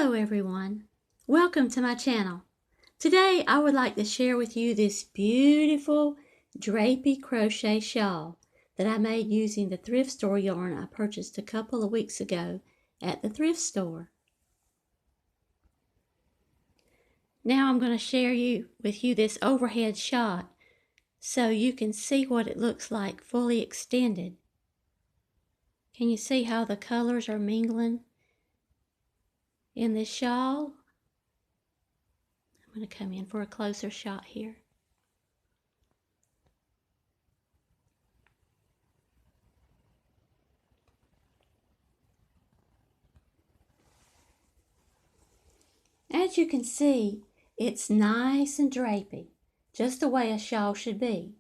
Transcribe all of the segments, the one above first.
Hello everyone, welcome to my channel. Today I would like to share with you this beautiful drapey crochet shawl that I made using the thrift store yarn I purchased a couple of weeks ago at the thrift store. Now I'm going to share with you this overhead shot so you can see what it looks like fully extended. Can you see how the colors are mingling in this shawl? I'm going to come in for a closer shot here. As you can see, it's nice and drapey, just the way a shawl should be.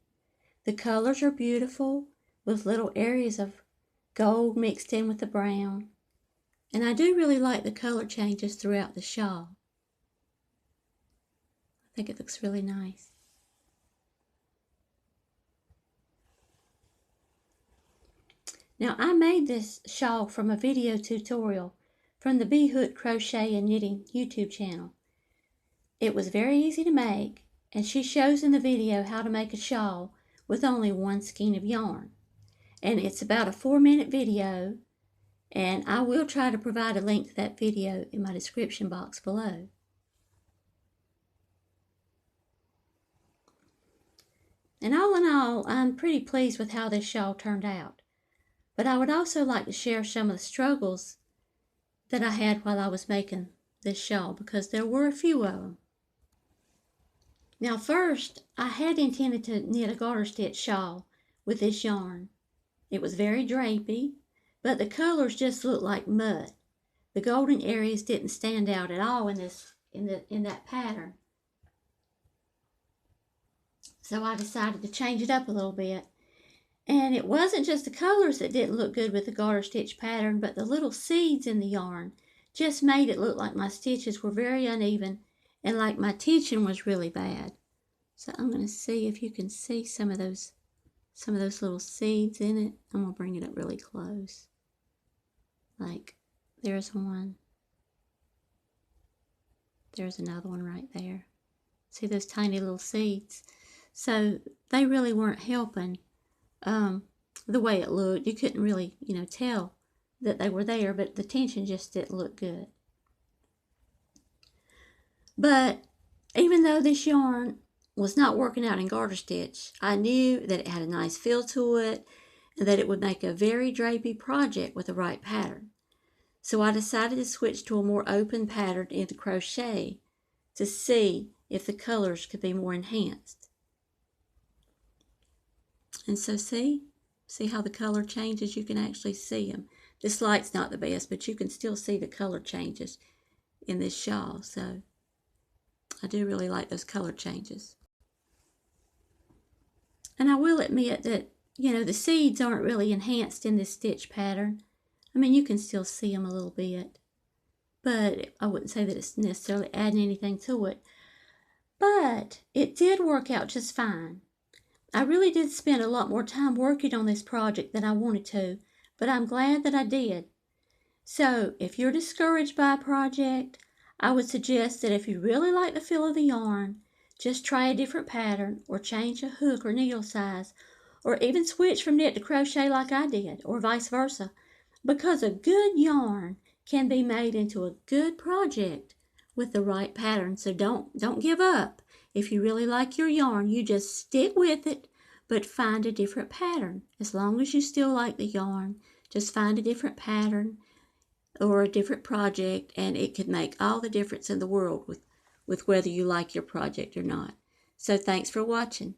The colors are beautiful with little areas of gold mixed in with the brown. And I do really like the color changes throughout the shawl. I think it looks really nice. Now I made this shawl from a video tutorial from the Bhooked Crochet and Knitting YouTube channel. It was very easy to make, and she shows in the video how to make a shawl with only one skein of yarn. And it's about a 4-minute video, and I will try to provide a link to that video in my description box below. And all in all, I'm pretty pleased with how this shawl turned out. But I would also like to share some of the struggles that I had while I was making this shawl, because there were a few of them. Now first, I had intended to knit a garter stitch shawl with this yarn. It was very drapey, but the colors just looked like mud. The golden areas didn't stand out at all in that pattern. So I decided to change it up a little bit. And it wasn't just the colors that didn't look good with the garter stitch pattern, but the little seeds in the yarn just made it look like my stitches were very uneven and like my tension was really bad. So I'm going to see if you can see some of those little seeds in it. I'm going to bring it up really close. Like, there's one. There's another one right there. See those tiny little seeds? So they really weren't helping the way it looked. You couldn't really, tell that they were there, but the tension just didn't look good. But even though this yarn was not working out in garter stitch, I knew that it had a nice feel to it and that it would make a very drapey project with the right pattern. So I decided to switch to a more open pattern in the crochet to see if the colors could be more enhanced. And so see how the color changes? You can actually see them. This light's not the best, but you can still see the color changes in this shawl. So I do really like those color changes. And I will admit that, the seeds aren't really enhanced in this stitch pattern. I mean, you can still see them a little bit, but I wouldn't say that it's necessarily adding anything to it. But it did work out just fine. I really did spend a lot more time working on this project than I wanted to, but I'm glad that I did. So if you're discouraged by a project, I would suggest that if you really like the feel of the yarn, just try a different pattern, or change a hook or needle size, or even switch from knit to crochet like I did, or vice versa, because a good yarn can be made into a good project with the right pattern. So don't give up. If you really like your yarn, you just stick with it, but find a different pattern. As long as you still like the yarn, just find a different pattern or a different project, and it could make all the difference in the world with whether you like your project or not. So thanks for watching.